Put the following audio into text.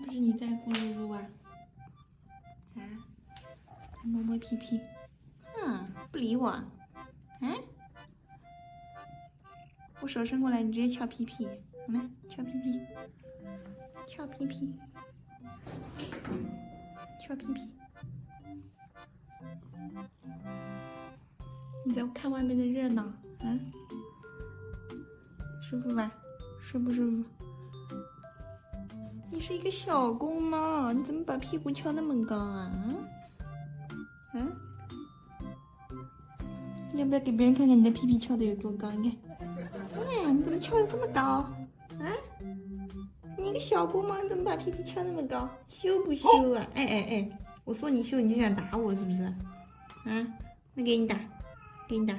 不是你在咕噜噜啊？啊？摸摸屁屁，不理我，我手伸过来，你直接翘屁屁，来翘屁屁，翘屁屁，翘屁屁。你在看外面的热闹，舒服吧？舒不舒服？你是一个小公猫，你怎么把屁股翘那么高啊？要不要给别人看看你的屁屁翘的有多高？你看，你怎么翘的这么高？你一个小公猫，你怎么把屁屁翘那么高？羞不羞啊？哎，我说你羞，你就想打我是不是？那给你打，给你打。